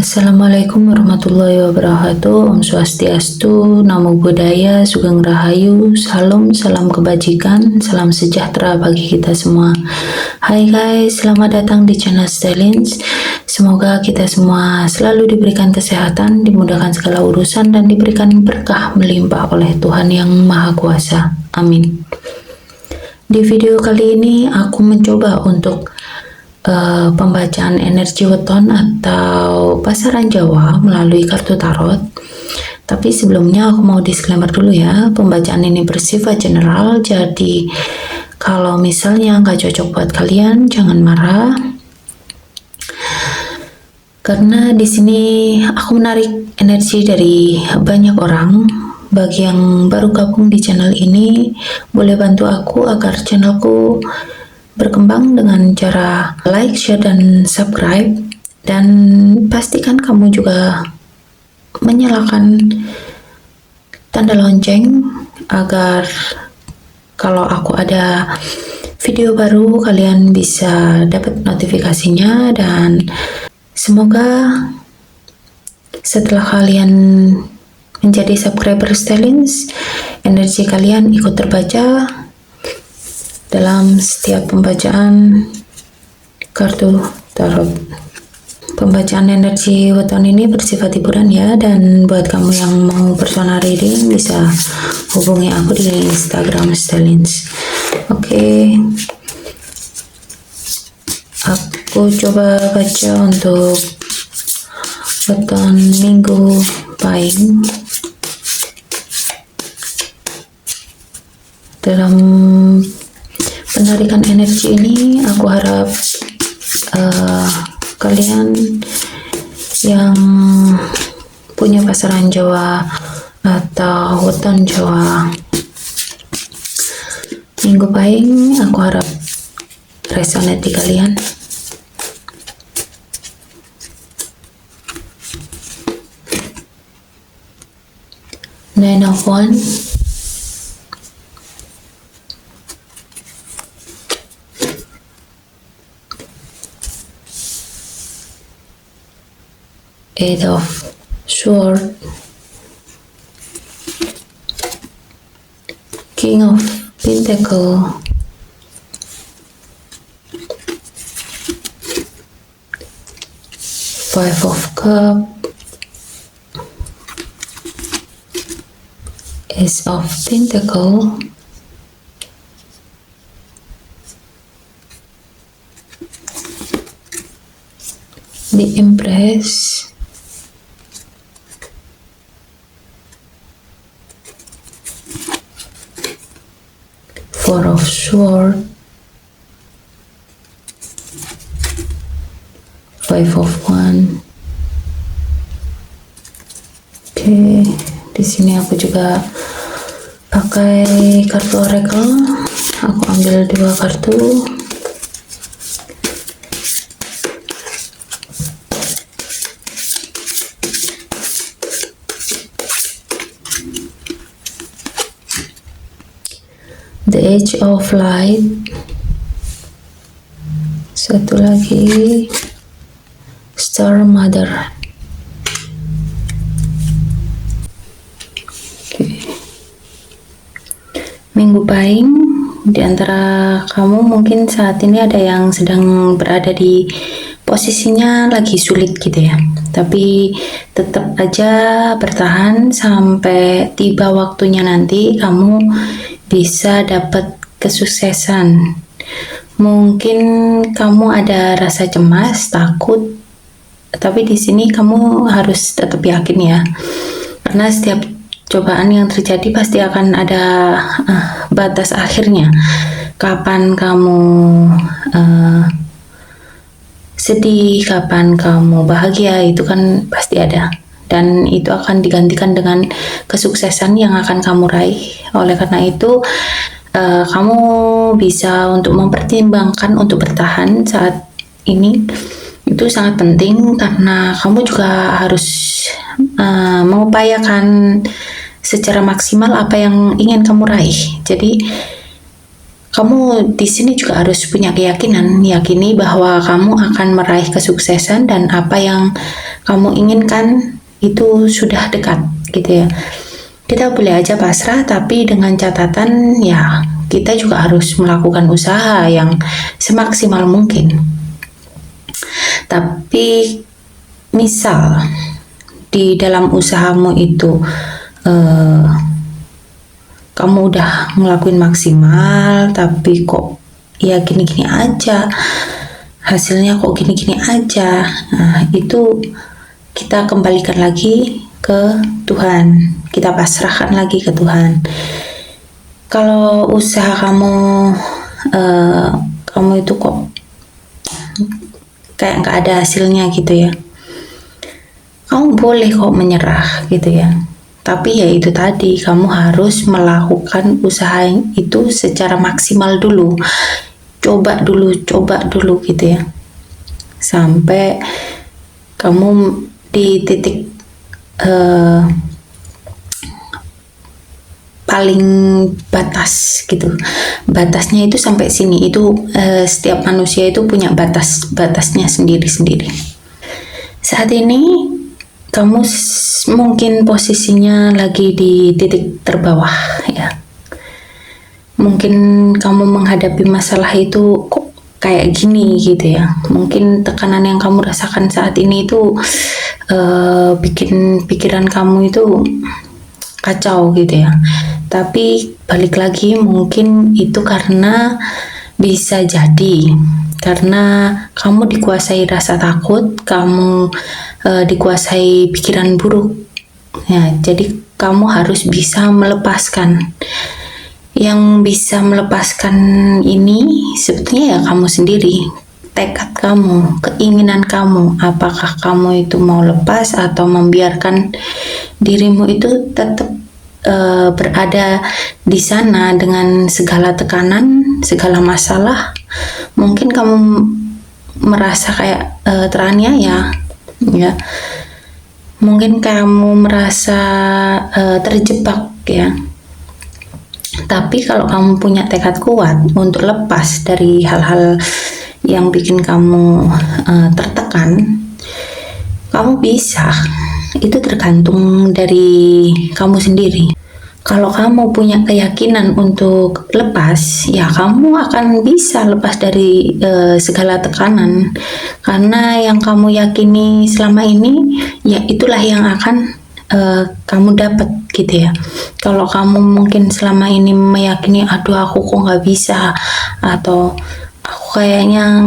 Assalamualaikum warahmatullahi wabarakatuh. Om Swastiastu, Namo Buddhaya, Sugeng Rahayu, Salam, salam kebajikan, salam sejahtera bagi kita semua. Hai guys, selamat datang di channel Stylins. Semoga kita semua selalu diberikan kesehatan, dimudahkan segala urusan, dan diberikan berkah melimpah oleh Tuhan Yang Maha Kuasa. Amin. Di video kali ini aku mencoba untuk pembacaan energi weton atau pasaran Jawa melalui kartu tarot. Tapi sebelumnya aku mau disclaimer dulu ya, pembacaan ini bersifat general, jadi kalau misalnya nggak cocok buat kalian jangan marah. Karena di sini aku menarik energi dari banyak orang. Bagi yang baru gabung di channel ini, boleh bantu aku agar channelku berkembang dengan cara like, share, dan subscribe, dan pastikan kamu juga menyalakan tanda lonceng agar kalau aku ada video baru kalian bisa dapat notifikasinya. Dan semoga setelah kalian menjadi subscriber Stylins, energi kalian ikut terbaca dalam setiap pembacaan kartu tarot. Pembacaan energi weton ini bersifat hiburan ya, dan buat kamu yang mau personal reading bisa hubungi aku di Instagram Stylins. Oke. Aku coba baca untuk weton Minggu Pahing. Dalam penarikan energi ini, aku harap kalian yang punya pasaran Jawa atau weton Jawa Minggu Pahing, aku harap resonate di kalian. Nine of Wands, Eight of Swords, King of Pentacles, Five of Cups, Ace of Pentacles, the Empress, Four of Swords, Five of Wands. Oke, di sini aku juga pakai kartu oracle. Aku ambil dua kartu. The Age of Light, satu lagi Star Mother. Okay. Minggu Pahing, di antara kamu mungkin saat ini ada yang sedang berada di posisinya lagi sulit gitu ya, tapi tetap aja bertahan sampai tiba waktunya nanti kamu bisa dapat kesuksesan. Mungkin kamu ada rasa cemas, takut, tapi di sini kamu harus tetap yakin ya, karena setiap cobaan yang terjadi pasti akan ada batas akhirnya. Kapan kamu sedih, kapan kamu bahagia, itu kan pasti ada, dan itu akan digantikan dengan kesuksesan yang akan kamu raih. Oleh karena itu kamu bisa untuk mempertimbangkan untuk bertahan saat ini, itu sangat penting, karena kamu juga harus mengupayakan secara maksimal apa yang ingin kamu raih. Jadi Kamu di sini juga harus punya keyakinan, yakini bahwa kamu akan meraih kesuksesan dan apa yang kamu inginkan itu sudah dekat gitu ya. Kita boleh aja pasrah, tapi dengan catatan ya kita juga harus melakukan usaha yang semaksimal mungkin. Tapi misal di dalam usahamu itu kamu udah ngelakuin maksimal tapi kok ya gini-gini aja, hasilnya kok gini-gini aja, nah itu kita kembalikan lagi ke Tuhan, kita pasrahkan lagi ke Tuhan. Kalau usaha kamu itu kok kayak nggak ada hasilnya gitu ya, kamu boleh kok menyerah gitu ya. Tapi ya itu tadi, kamu harus melakukan usaha itu secara maksimal dulu. Coba dulu gitu ya. Sampai kamu di titik paling batas gitu. Batasnya itu sampai sini. Itu setiap manusia itu punya batasnya sendiri-sendiri. Saat ini kamu mungkin posisinya lagi di titik terbawah ya. Mungkin kamu menghadapi masalah itu kok kayak gini gitu ya. Mungkin tekanan yang kamu rasakan saat ini itu bikin pikiran kamu itu kacau gitu ya. Tapi balik lagi, mungkin itu karena bisa jadi karena kamu dikuasai rasa takut, kamu dikuasai pikiran buruk ya. Jadi kamu harus bisa melepaskan. Yang bisa melepaskan ini sebetulnya ya kamu sendiri, tekad kamu, keinginan kamu. Apakah kamu itu mau lepas atau membiarkan dirimu itu tetap berada di sana dengan segala tekanan, segala masalah. Mungkin kamu merasa kayak teraniaya ya, mungkin kamu merasa terjebak ya. Tapi kalau kamu punya tekad kuat untuk lepas dari hal-hal yang bikin kamu tertekan, kamu bisa. Itu tergantung dari kamu sendiri. Kalau kamu punya keyakinan untuk lepas, ya kamu akan bisa lepas dari segala tekanan. Karena yang kamu yakini selama ini, ya itulah yang akan kamu dapat gitu ya. Kalau kamu mungkin selama ini meyakini, aduh aku kok nggak bisa, atau aku kayaknya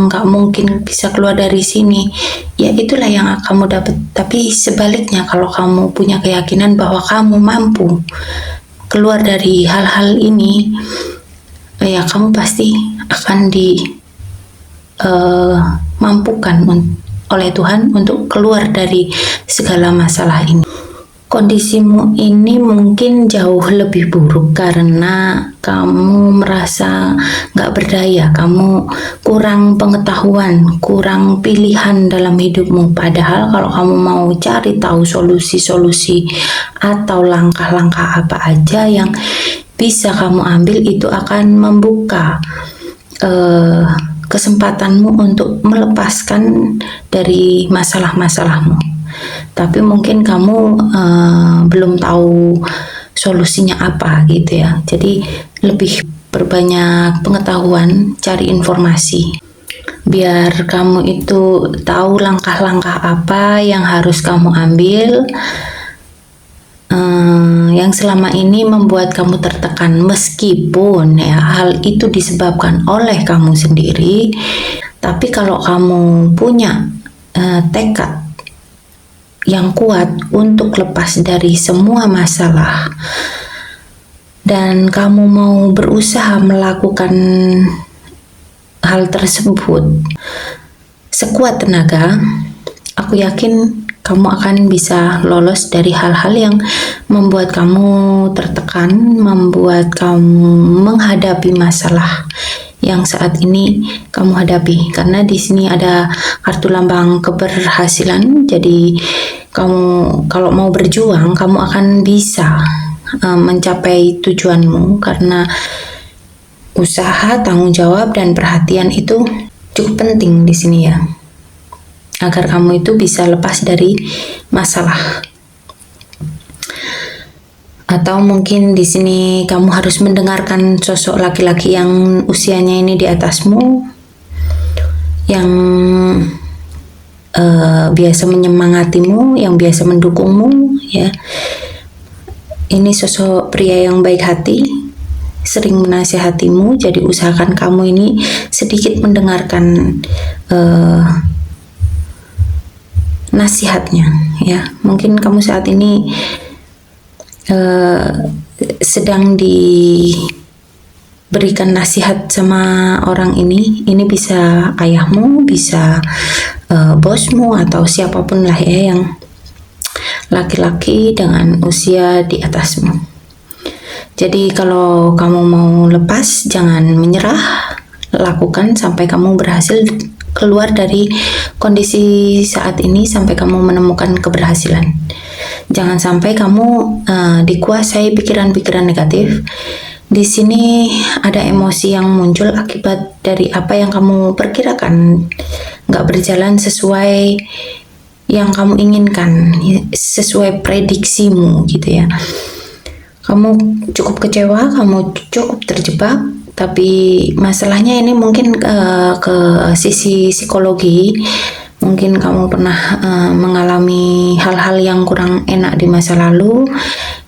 nggak mungkin bisa keluar dari sini, ya itulah yang kamu dapat. Tapi sebaliknya, kalau kamu punya keyakinan bahwa kamu mampu keluar dari hal-hal ini, ya kamu pasti akan dimampukan oleh Tuhan untuk keluar dari segala masalah ini. Kondisimu ini mungkin jauh lebih buruk karena kamu merasa nggak berdaya, kamu kurang pengetahuan, kurang pilihan dalam hidupmu. Padahal kalau kamu mau cari tahu solusi-solusi atau langkah-langkah apa aja yang bisa kamu ambil, itu akan membuka kesempatanmu untuk melepaskan dari masalah-masalahmu. Tapi mungkin kamu belum tahu solusinya apa gitu ya. Jadi lebih berbanyak pengetahuan, cari informasi biar kamu itu tahu langkah-langkah apa yang harus kamu ambil, yang selama ini membuat kamu tertekan. Meskipun ya hal itu disebabkan oleh kamu sendiri, tapi kalau kamu punya tekad yang kuat untuk lepas dari semua masalah dan kamu mau berusaha melakukan hal tersebut sekuat tenaga, aku yakin kamu akan bisa lolos dari hal-hal yang membuat kamu tertekan, membuat kamu menghadapi masalah yang saat ini kamu hadapi. Karena di sini ada kartu lambang keberhasilan. Jadi kamu kalau mau berjuang, kamu akan bisa mencapai tujuanmu, karena usaha, tanggung jawab, dan perhatian itu cukup penting di sini ya, agar kamu itu bisa lepas dari masalah. Atau mungkin di sini kamu harus mendengarkan sosok laki-laki yang usianya ini di atasmu, yang biasa menyemangatimu, yang biasa mendukungmu ya. Ini sosok pria yang baik hati, sering menasihatimu, jadi usahakan kamu ini sedikit mendengarkan nasihatnya ya. Mungkin kamu saat ini sedang diberikan nasihat sama orang ini bisa ayahmu, bisa bosmu, atau siapapun lah ya, yang laki-laki dengan usia di atasmu. Jadi kalau kamu mau lepas, jangan menyerah, lakukan sampai kamu berhasil keluar dari kondisi saat ini, sampai kamu menemukan keberhasilan. Jangan sampai kamu dikuasai pikiran-pikiran negatif. Di sini ada emosi yang muncul akibat dari apa yang kamu perkirakan nggak berjalan sesuai yang kamu inginkan, sesuai prediksimu gitu ya. Kamu cukup kecewa, kamu cukup terjebak, tapi masalahnya ini mungkin ke sisi psikologi. Mungkin kamu pernah mengalami hal-hal yang kurang enak di masa lalu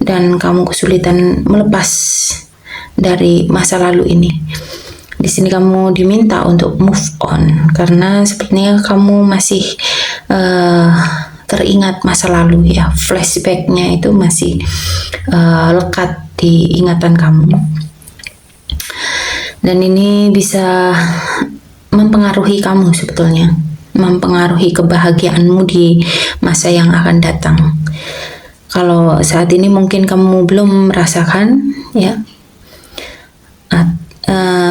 dan kamu kesulitan melepas dari masa lalu ini. Di sini kamu diminta untuk move on karena sepertinya kamu masih teringat masa lalu ya, flashbacknya itu masih lekat di ingatan kamu, dan ini bisa mempengaruhi kamu sebetulnya, mempengaruhi kebahagiaanmu di masa yang akan datang. Kalau saat ini mungkin kamu belum merasakan ya,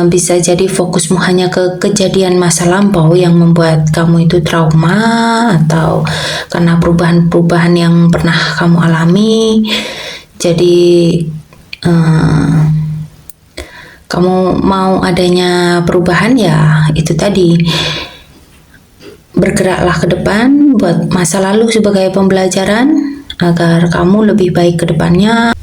bisa jadi fokusmu hanya ke kejadian masa lampau yang membuat kamu itu trauma, atau karena perubahan-perubahan yang pernah kamu alami. Jadi kamu mau adanya perubahan ya, itu tadi, bergeraklah ke depan, buat masa lalu sebagai pembelajaran agar kamu lebih baik ke depannya.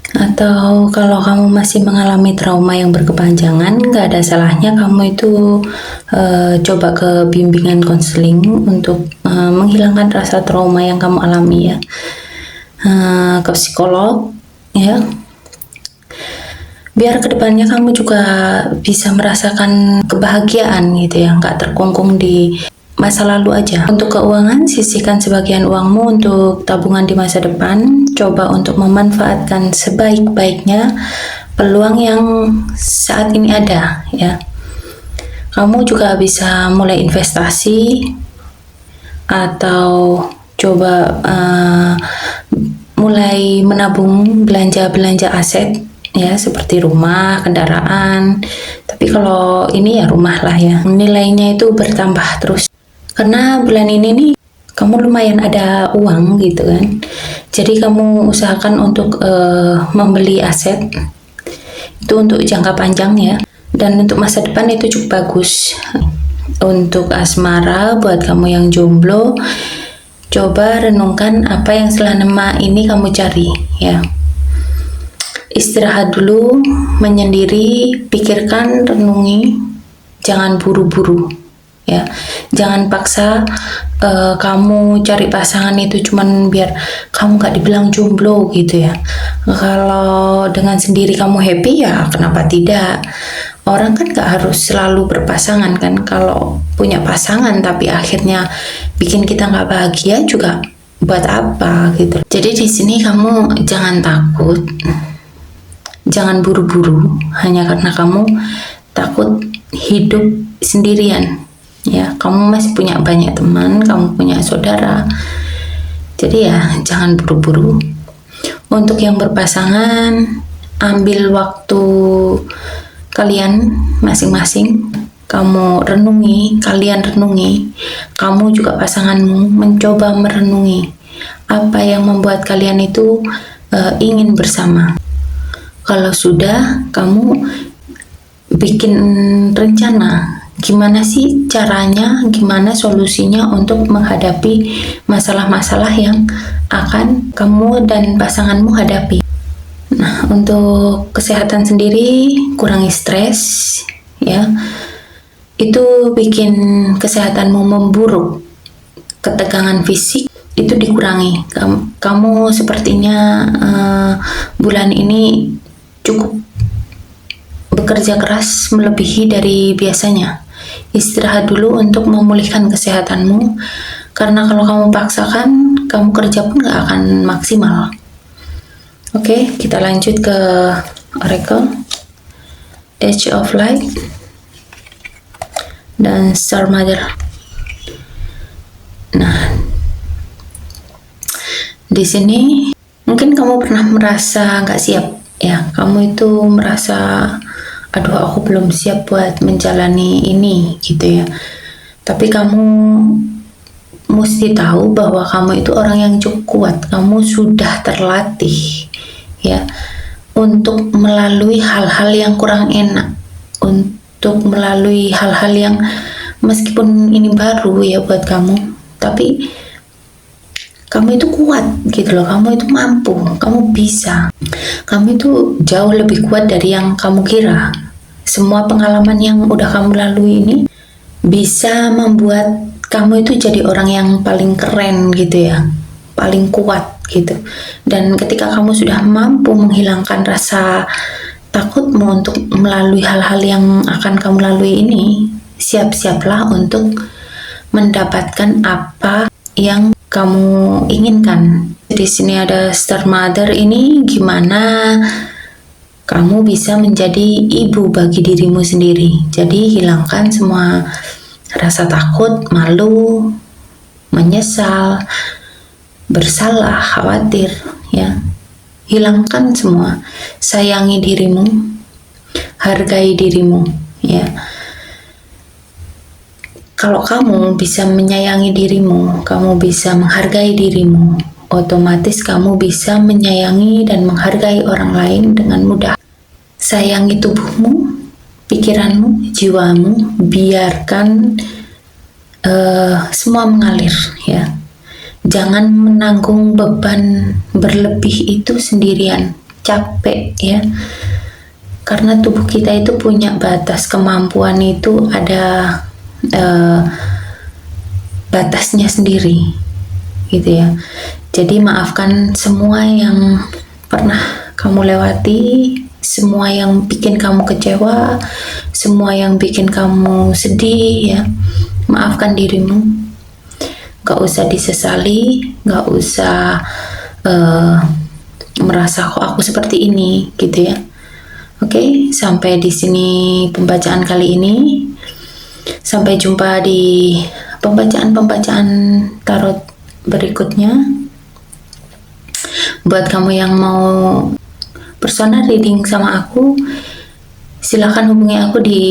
Atau kalau kamu masih mengalami trauma yang berkepanjangan, nggak ada salahnya kamu itu coba ke bimbingan konseling untuk menghilangkan rasa trauma yang kamu alami ya, ke psikolog ya, biar kedepannya kamu juga bisa merasakan kebahagiaan gitu ya, nggak terkungkung di masa lalu aja. Untuk keuangan, sisihkan sebagian uangmu untuk tabungan di masa depan. Coba untuk memanfaatkan sebaik-baiknya peluang yang saat ini ada ya. Kamu juga bisa mulai investasi atau coba mulai menabung belanja-belanja aset ya, seperti rumah, kendaraan. Tapi kalau ini ya rumah lah ya, nilainya itu bertambah terus. Karena bulan ini nih kamu lumayan ada uang gitu kan, jadi kamu usahakan untuk membeli aset itu untuk jangka panjang ya, dan untuk masa depan itu cukup bagus. Untuk asmara, buat kamu yang jomblo, coba renungkan apa yang selama ini kamu cari ya. Istirahat dulu, menyendiri, pikirkan, renungi, jangan buru-buru ya. Jangan paksa kamu cari pasangan itu cuman biar kamu gak dibilang jomblo gitu ya. Kalau dengan sendiri kamu happy ya kenapa tidak. Orang kan gak harus selalu berpasangan kan. Kalau punya pasangan tapi akhirnya bikin kita gak bahagia juga buat apa gitu. Jadi di sini kamu jangan takut, jangan buru-buru hanya karena kamu takut hidup sendirian ya. Kamu masih punya banyak teman, kamu punya saudara, jadi ya jangan buru-buru. Untuk yang berpasangan, ambil waktu kalian masing-masing, kamu renungi, kalian renungi, kamu juga pasanganmu mencoba merenungi apa yang membuat kalian itu ingin bersama. Kalau sudah, kamu bikin rencana gimana sih caranya, gimana solusinya untuk menghadapi masalah-masalah yang akan kamu dan pasanganmu hadapi. Nah, untuk kesehatan sendiri, kurangi stres ya. Itu bikin kesehatanmu memburuk. Ketegangan fisik itu dikurangi. Kamu sepertinya bulan ini cukup bekerja keras melebihi dari biasanya. Istirahat dulu untuk memulihkan kesehatanmu, karena kalau kamu paksakan, kamu kerja pun gak akan maksimal. Oke, kita lanjut ke Oracle, Age of Light dan Star Mother. Nah, di sini mungkin kamu pernah merasa gak siap ya. Kamu itu merasa, aduh aku belum siap buat menjalani ini gitu ya. Tapi kamu mesti tahu bahwa kamu itu orang yang cukup kuat. Kamu sudah terlatih ya untuk melalui hal-hal yang kurang enak, untuk melalui hal-hal yang meskipun ini baru ya buat kamu, tapi kamu itu kuat gitu loh. Kamu itu mampu, kamu bisa. Kamu itu jauh lebih kuat dari yang kamu kira. Semua pengalaman yang udah kamu lalui ini bisa membuat kamu itu jadi orang yang paling keren gitu ya, paling kuat gitu. Dan ketika kamu sudah mampu menghilangkan rasa takutmu untuk melalui hal-hal yang akan kamu lalui ini, siap-siaplah untuk mendapatkan apa yang kamu inginkan. Di sini ada Star Mother, ini gimana kamu bisa menjadi ibu bagi dirimu sendiri. Jadi hilangkan semua rasa takut, malu, menyesal, bersalah, khawatir ya. Hilangkan semua. Sayangi dirimu, hargai dirimu ya. Kalau kamu bisa menyayangi dirimu, kamu bisa menghargai dirimu, otomatis kamu bisa menyayangi dan menghargai orang lain dengan mudah. Sayangi tubuhmu, pikiranmu, jiwamu, biarkan semua mengalir ya. Jangan menanggung beban berlebih itu sendirian, capek ya. Karena tubuh kita itu punya batas, kemampuan itu ada batasnya sendiri gitu ya. Jadi maafkan semua yang pernah kamu lewati, semua yang bikin kamu kecewa, semua yang bikin kamu sedih ya. Maafkan dirimu, gak usah disesali, gak usah merasa kok aku seperti ini gitu ya. Oke, sampai di sini pembacaan kali ini. Sampai jumpa di pembacaan-pembacaan tarot berikutnya. Buat kamu yang mau personal reading sama aku, silahkan hubungi aku di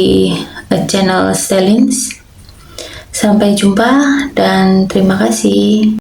channel Stellins. Sampai jumpa dan terima kasih.